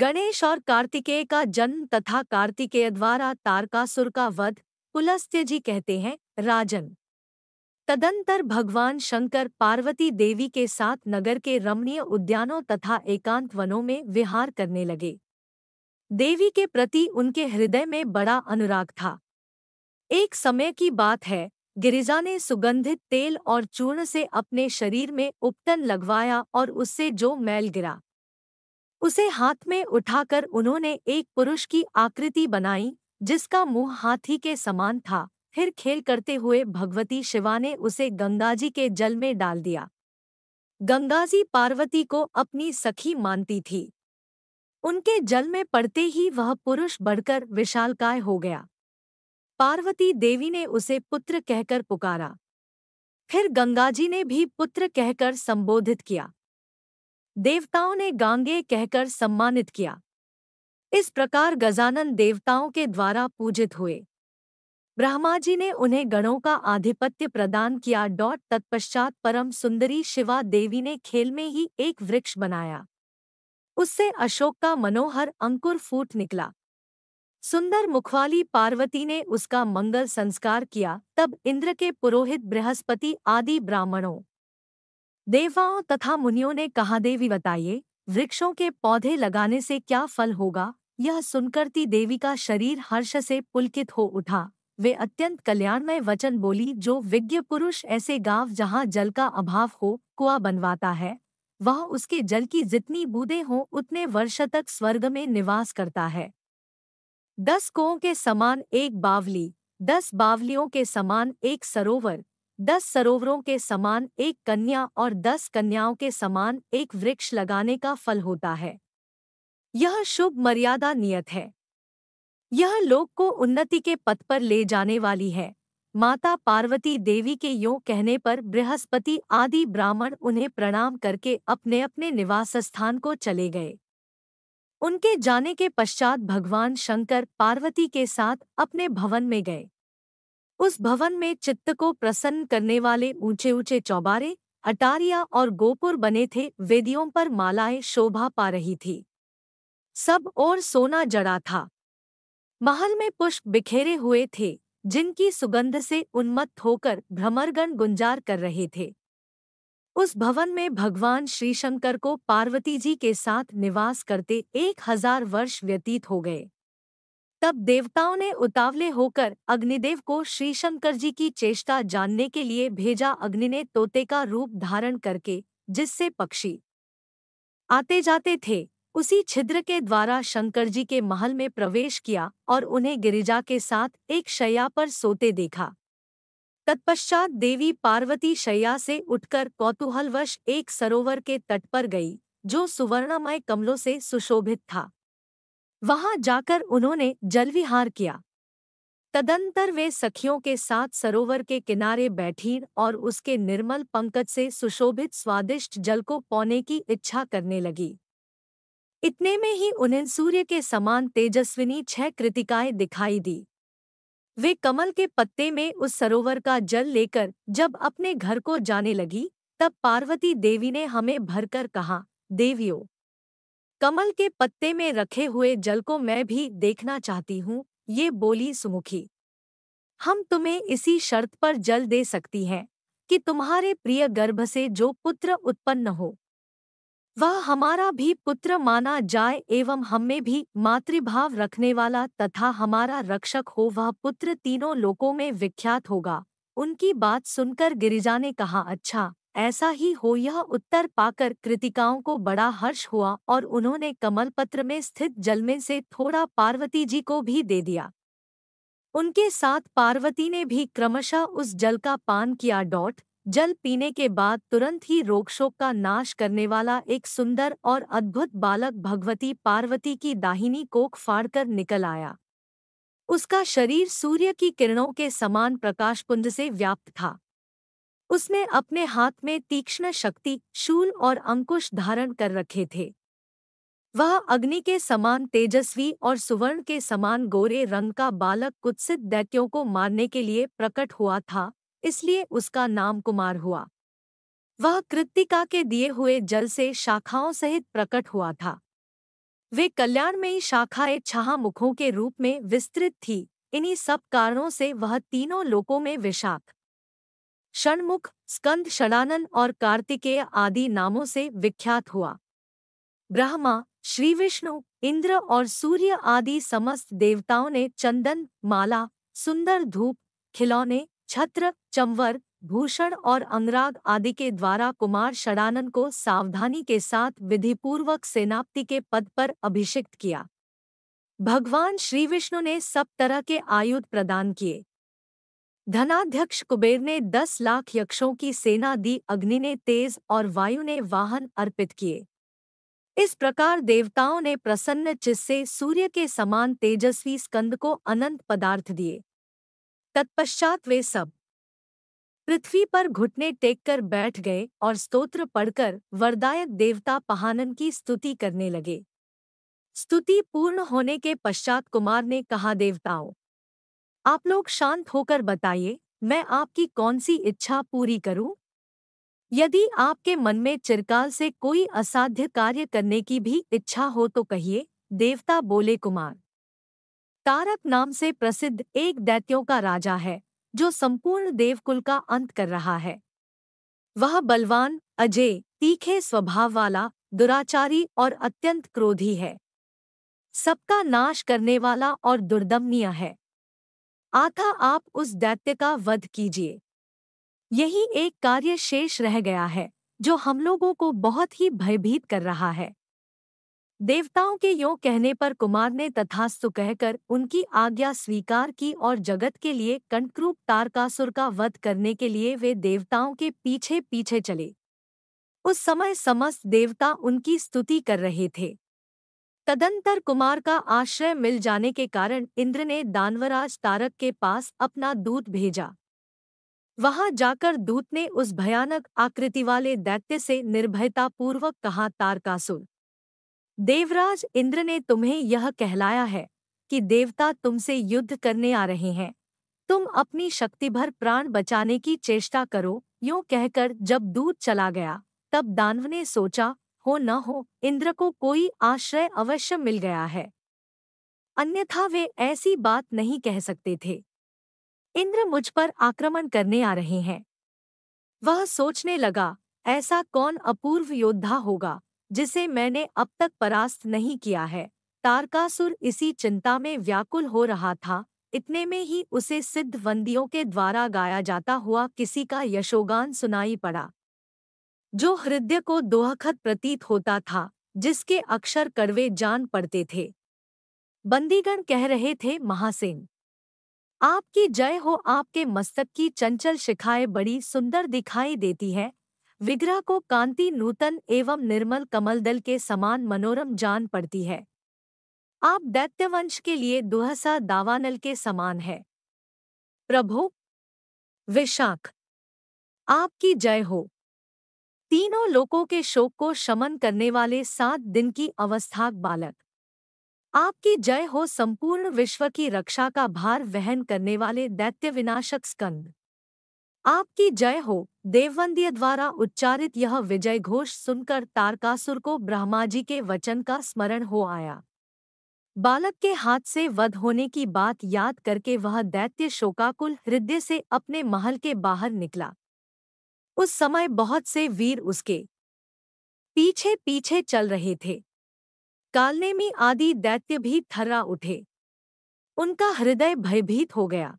गणेश और कार्तिकेय का जन्म तथा कार्तिकेय द्वारा तारकासुर का वध। पुलस्त्य जी कहते हैं, राजन। तदंतर भगवान शंकर पार्वती देवी के साथ नगर के रमणीय उद्यानों तथा एकांत वनों में विहार करने लगे। देवी के प्रति उनके हृदय में बड़ा अनुराग था। एक समय की बात है, गिरिजा ने सुगंधित तेल और चूर्ण से अपने शरीर में उपटन लगवाया और उससे जो मैल गिरा उसे हाथ में उठाकर उन्होंने एक पुरुष की आकृति बनाई, जिसका मुंह हाथी के समान था। फिर खेल करते हुए भगवती शिवा ने उसे गंगाजी के जल में डाल दिया। गंगाजी पार्वती को अपनी सखी मानती थी। उनके जल में पड़ते ही वह पुरुष बढ़कर विशालकाय हो गया। पार्वती देवी ने उसे पुत्र कहकर पुकारा। फिर गंगाजी ने भी पुत्र कहकर संबोधित किया। देवताओं ने गांगे कहकर सम्मानित किया। इस प्रकार गजानन देवताओं के द्वारा पूजित हुए। ब्रह्मा जी ने उन्हें गणों का आधिपत्य प्रदान किया। तत्पश्चात परम सुंदरी शिवा देवी ने खेल में ही एक वृक्ष बनाया। उससे अशोक का मनोहर अंकुर फूट निकला। सुंदर मुखवाली पार्वती ने उसका मंगल संस्कार किया। तब इंद्र के पुरोहित बृहस्पति आदि ब्राह्मणों, देवताओं तथा मुनियों ने कहा, देवी बताइए, वृक्षों के पौधे लगाने से क्या फल होगा। यह सुनकर देवी का शरीर हर्ष से पुलकित हो उठा। वे अत्यंत कल्याणमय वचन बोली, जो विज्ञ पुरुष ऐसे गांव जहाँ जल का अभाव हो कुआं बनवाता है, वह उसके जल की जितनी बूंदें हों उतने वर्ष तक स्वर्ग में निवास करता है। 10 कुओं के समान एक बावली, 10 बावलियों के समान एक सरोवर, 10 सरोवरों के समान एक कन्या और 10 कन्याओं के समान एक वृक्ष लगाने का फल होता है। यह शुभ मर्यादा नियत है। यह लोक को उन्नति के पथ पर ले जाने वाली है। माता पार्वती देवी के यों कहने पर बृहस्पति आदि ब्राह्मण उन्हें प्रणाम करके अपने अपने निवास स्थान को चले गए। उनके जाने के पश्चात भगवान शंकर पार्वती के साथ अपने भवन में गए। उस भवन में चित्त को प्रसन्न करने वाले ऊंचे ऊंचे चौबारे, अटारियां और गोपुर बने थे। वेदियों पर मालाएं शोभा पा रही थी। सब और सोना जड़ा था। महल में पुष्प बिखेरे हुए थे, जिनकी सुगंध से उन्मत्त होकर भ्रमरगण गुंजार कर रहे थे। उस भवन में भगवान श्री शंकर को पार्वती जी के साथ निवास करते 1000 वर्ष व्यतीत हो गए। तब देवताओं ने उतावले होकर अग्निदेव को श्री शंकर जी की चेष्टा जानने के लिए भेजा। अग्नि ने तोते का रूप धारण करके, जिससे पक्षी आते जाते थे, उसी छिद्र के द्वारा शंकर जी के महल में प्रवेश किया और उन्हें गिरिजा के साथ एक शैया पर सोते देखा। तत्पश्चात देवी पार्वती शैया से उठकर कौतूहलवश एक सरोवर के तट पर गई, जो सुवर्णमय कमलों से सुशोभित था। वहां जाकर उन्होंने जलविहार किया। तदंतर वे सखियों के साथ सरोवर के किनारे बैठीं और उसके निर्मल पंकज से सुशोभित स्वादिष्ट जल को पौने की इच्छा करने लगी। इतने में ही उन्हें सूर्य के समान तेजस्विनी 6 कृतिकाएं दिखाई दी। वे कमल के पत्ते में उस सरोवर का जल लेकर जब अपने घर को जाने लगी, तब पार्वती देवी ने हमें भरकर कहा, देवियों, कमल के पत्ते में रखे हुए जल को मैं भी देखना चाहती हूँ। ये बोली सुमुखी, हम तुम्हें इसी शर्त पर जल दे सकती हैं कि तुम्हारे प्रिय गर्भ से जो पुत्र उत्पन्न हो, वह हमारा भी पुत्र माना जाए एवं हमें भी मातृभाव रखने वाला तथा हमारा रक्षक हो। वह पुत्र तीनों लोकों में विख्यात होगा। उनकी बात सुनकर गिरिजा ने कहा, अच्छा, ऐसा ही हो। यह उत्तर पाकर कृतिकाओं को बड़ा हर्ष हुआ और उन्होंने कमलपत्र में स्थित जल में से थोड़ा पार्वती जी को भी दे दिया। उनके साथ पार्वती ने भी क्रमशः उस जल का पान किया। जल पीने के बाद तुरंत ही रोगशोक का नाश करने वाला एक सुंदर और अद्भुत बालक भगवती पार्वती की दाहिनी कोख फाड़कर निकल आया। उसका शरीर सूर्य की किरणों के समान प्रकाशपुंज से व्याप्त था। उसने अपने हाथ में तीक्ष्ण शक्ति, शूल और अंकुश धारण कर रखे थे। वह अग्नि के समान तेजस्वी और सुवर्ण के समान गोरे रंग का बालक कुत्सित दैत्यों को मारने के लिए प्रकट हुआ था, इसलिए उसका नाम कुमार हुआ। वह कृत्तिका के दिए हुए जल से शाखाओं सहित प्रकट हुआ था। वे कल्याणमयी शाखाएं छह मुखों के रूप में विस्तृत थी। इन्हीं सब कारणों से वह तीनों लोकों में विशाख, षणमुख, स्कंद, षडानन और कार्तिकेय आदि नामों से विख्यात हुआ। ब्रह्मा, श्री विष्णु, इंद्र और सूर्य आदि समस्त देवताओं ने चंदन, माला, सुंदर धूप, खिलौने, छत्र, चंवर, भूषण और अंगराग आदि के द्वारा कुमार षडानन को सावधानी के साथ विधिपूर्वक सेनापति के पद पर अभिषिक्त किया। भगवान श्री विष्णु ने सब तरह के आयुध प्रदान किए। धनाध्यक्ष कुबेर ने 10 लाख यक्षों की सेना दी। अग्नि ने तेज और वायु ने वाहन अर्पित किए। इस प्रकार देवताओं ने प्रसन्न चित्त से सूर्य के समान तेजस्वी स्कंद को अनंत पदार्थ दिए। तत्पश्चात वे सब पृथ्वी पर घुटने टेककर बैठ गए और स्तोत्र पढ़कर वरदायक देवता पहानन की स्तुति करने लगे। स्तुति पूर्ण होने के पश्चात कुमार ने कहा, देवताओं, आप लोग शांत होकर बताइए, मैं आपकी कौन सी इच्छा पूरी करूं? यदि आपके मन में चिरकाल से कोई असाध्य कार्य करने की भी इच्छा हो तो कहिए। देवता बोले, कुमार, तारक नाम से प्रसिद्ध एक दैत्यों का राजा है, जो संपूर्ण देवकुल का अंत कर रहा है। वह बलवान, अजेय, तीखे स्वभाव वाला, दुराचारी और अत्यंत क्रोधी है। सबका नाश करने वाला और दुर्दमनीय है। अतः आप उस दैत्य का वध कीजिए। यही एक कार्य शेष रह गया है, जो हम लोगों को बहुत ही भयभीत कर रहा है। देवताओं के यों कहने पर कुमार ने तथास्तु कहकर उनकी आज्ञा स्वीकार की और जगत के लिए कंटक्रूप तारकासुर का वध करने के लिए वे देवताओं के पीछे पीछे चले। उस समय समस्त देवता उनकी स्तुति कर रहे थे। तदंतर कुमार का आश्रय मिल जाने के कारण इंद्र ने दानवराज तारक के पास अपना दूत भेजा। वहां जाकर दूत ने उस भयानक आकृति वाले दैत्य से निर्भयता पूर्वक कहा, तारकासुर, देवराज इंद्र ने तुम्हें यह कहलाया है कि देवता तुमसे युद्ध करने आ रहे हैं। तुम अपनी शक्ति भर प्राण बचाने की चेष्टा करो। यूं कहकर जब दूत चला गया, तब दानव ने सोचा, हो न हो इंद्र को कोई आश्रय अवश्य मिल गया है, अन्यथा वे ऐसी बात नहीं कह सकते थे। इंद्र मुझ पर आक्रमण करने आ रहे हैं। वह सोचने लगा, ऐसा कौन अपूर्व योद्धा होगा जिसे मैंने अब तक परास्त नहीं किया है। तारकासुर इसी चिंता में व्याकुल हो रहा था। इतने में ही उसे सिद्ध वंदियों के द्वारा गाया जाता हुआ किसी का यशोगान सुनाई पड़ा, जो हृदय को दोहखत प्रतीत होता था, जिसके अक्षर कड़वे जान पड़ते थे। बंदीगण कह रहे थे, महासेन, आपकी जय हो। आपके मस्तक की चंचल शिखाएं बड़ी सुंदर दिखाई देती है। विग्रह को कांति नूतन एवं निर्मल कमलदल के समान मनोरम जान पड़ती है। आप दैत्यवंश के लिए दुहसा दावानल के समान है। प्रभु विशाख, आपकी जय हो। तीनों लोकों के शोक को शमन करने वाले 7 दिन की अवस्थाक बालक, आपकी जय हो। संपूर्ण विश्व की रक्षा का भार वहन करने वाले दैत्य विनाशक स्कंद, आपकी जय हो। देववंद्य द्वारा उच्चारित यह विजय घोष सुनकर तारकासुर को ब्रह्माजी के वचन का स्मरण हो आया। बालक के हाथ से वध होने की बात याद करके वह दैत्य शोकाकुल हृदय से अपने महल के बाहर निकला। उस समय बहुत से वीर उसके पीछे पीछे चल रहे थे। कालनेमी आदि दैत्य भी थर्रा उठे। उनका हृदय भयभीत हो गया।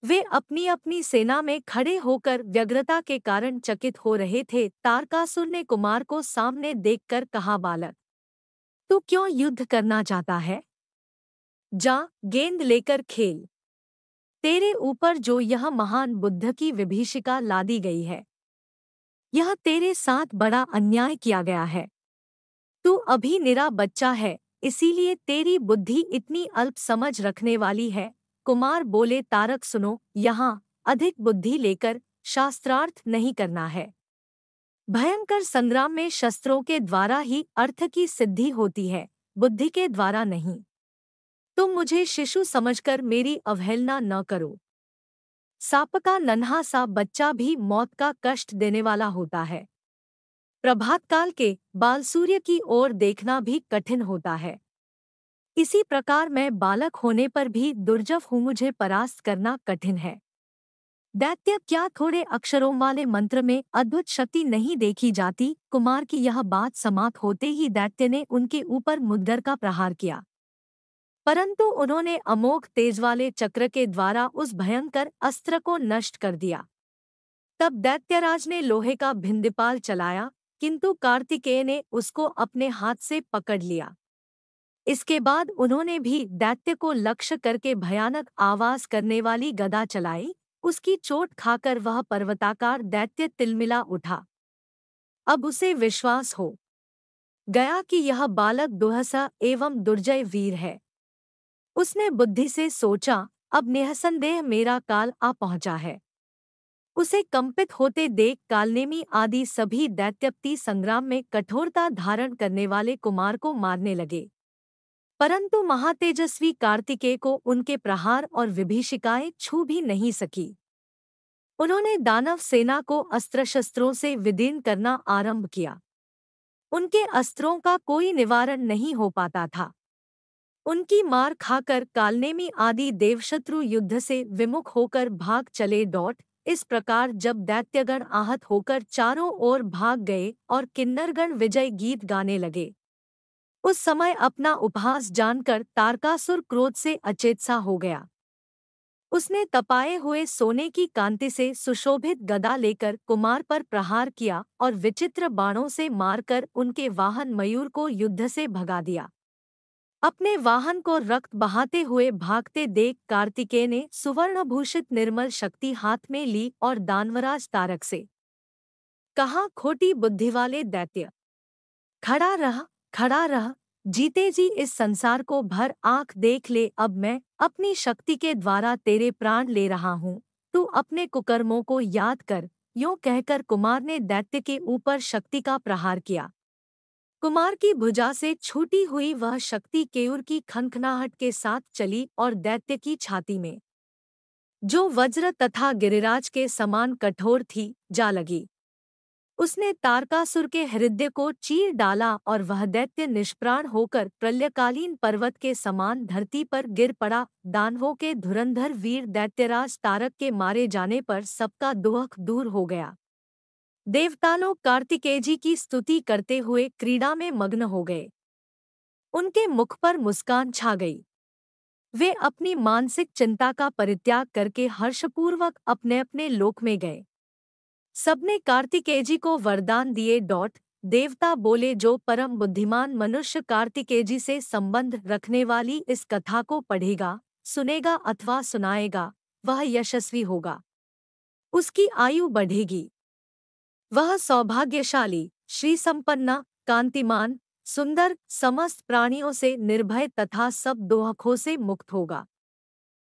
वे अपनी अपनी सेना में खड़े होकर व्यग्रता के कारण चकित हो रहे थे। तारकासुर ने कुमार को सामने देखकर कहा, बालक, तू क्यों युद्ध करना चाहता है? जा, गेंद लेकर खेल। तेरे ऊपर जो यह महान बुद्ध की विभीषिका लादी गई है, यह तेरे साथ बड़ा अन्याय किया गया है। तू अभी निरा बच्चा है, इसीलिए तेरी बुद्धि इतनी अल्प समझ रखने वाली है। कुमार बोले, तारक सुनो, यहाँ अधिक बुद्धि लेकर शास्त्रार्थ नहीं करना है। भयंकर संग्राम में शस्त्रों के द्वारा ही अर्थ की सिद्धि होती है, बुद्धि के द्वारा नहीं। तुम मुझे शिशु समझकर मेरी अवहेलना न करो। सांप का नन्हा सा बच्चा भी मौत का कष्ट देने वाला होता है। प्रभातकाल के बालसूर्य की ओर देखना भी कठिन होता है। इसी प्रकार मैं बालक होने पर भी दुर्जव हूँ, मुझे परास्त करना कठिन है। दैत्य, क्या थोड़े अक्षरों वाले मंत्र में अद्भुत शक्ति नहीं देखी जाती? कुमार की यह बात समाप्त होते ही दैत्य ने उनके ऊपर मुद्गर का प्रहार किया, परंतु उन्होंने अमोघ तेज वाले चक्र के द्वारा उस भयंकर अस्त्र को नष्ट कर दिया। तब दैत्यराज ने लोहे का भिंदीपाल चलाया, किंतु कार्तिकेय ने उसको अपने हाथ से पकड़ लिया। इसके बाद उन्होंने भी दैत्य को लक्ष्य करके भयानक आवाज करने वाली गदा चलाई। उसकी चोट खाकर वह पर्वताकार दैत्य तिलमिला उठा। अब उसे विश्वास हो गया कि यह बालक दुहसा एवं दुर्जय वीर है। उसने बुद्धि से सोचा, अब निःसंदेह मेरा काल आ पहुंचा है। उसे कंपित होते देख कालनेमी आदि सभी दैत्यपति संग्राम में कठोरता धारण करने वाले कुमार को मारने लगे, परंतु महातेजस्वी कार्तिकेय को उनके प्रहार और विभीषिकाएं छू भी नहीं सकी। उन्होंने दानव सेना को अस्त्र शस्त्रों से विदीर्ण करना आरंभ किया। उनके अस्त्रों का कोई निवारण नहीं हो पाता था। उनकी मार खाकर कालनेमी आदि देवशत्रु युद्ध से विमुख होकर भाग चले डॉट। इस प्रकार जब दैत्यगण आहत होकर चारों ओर भाग गए और किन्नरगण विजय गीत गाने लगे, उस समय अपना उपहास जानकर तारकासुर क्रोध से अचेतसा हो गया। उसने तपाए हुए सोने की कांति से सुशोभित गदा लेकर कुमार पर प्रहार किया और विचित्र बाणों से मारकर उनके वाहन मयूर को युद्ध से भगा दिया। अपने वाहन को रक्त बहाते हुए भागते देख कार्तिकेय ने सुवर्णभूषित निर्मल शक्ति हाथ में ली और दानवराज तारक से कहा, खोटी बुद्धि वाले दैत्य, खड़ा रह, खड़ा रह, जीते जी इस संसार को भर आंख देख ले। अब मैं अपनी शक्ति के द्वारा तेरे प्राण ले रहा हूँ, तू अपने कुकर्मों को याद कर। यूं कहकर कुमार ने दैत्य के ऊपर शक्ति का प्रहार किया। कुमार की भुजा से छूटी हुई वह शक्ति केयूर की खनखनाहट के साथ चली और दैत्य की छाती में, जो वज्र तथा गिरिराज के समान कठोर थी, जा लगी। उसने तारकासुर के हृदय को चीर डाला और वह दैत्य निष्प्राण होकर प्रलयकालीन पर्वत के समान धरती पर गिर पड़ा। दानवों के धुरंधर वीर दैत्यराज तारक के मारे जाने पर सबका दुख दूर हो गया। देवता लोग कार्तिकेय जी की स्तुति करते हुए क्रीड़ा में मग्न हो गए। उनके मुख पर मुस्कान छा गई। वे अपनी मानसिक चिंता का परित्याग करके हर्षपूर्वक अपने अपने लोक में गए। सबने कार्तिकेय जी को वरदान दिए डॉट। देवता बोले, जो परम बुद्धिमान मनुष्य कार्तिकेय जी से संबंध रखने वाली इस कथा को पढ़ेगा, सुनेगा अथवा सुनाएगा, वह यशस्वी होगा। उसकी आयु बढ़ेगी। वह सौभाग्यशाली, श्री संपन्ना, कांतिमान, सुंदर, समस्त प्राणियों से निर्भय तथा सब दोहखों से मुक्त होगा।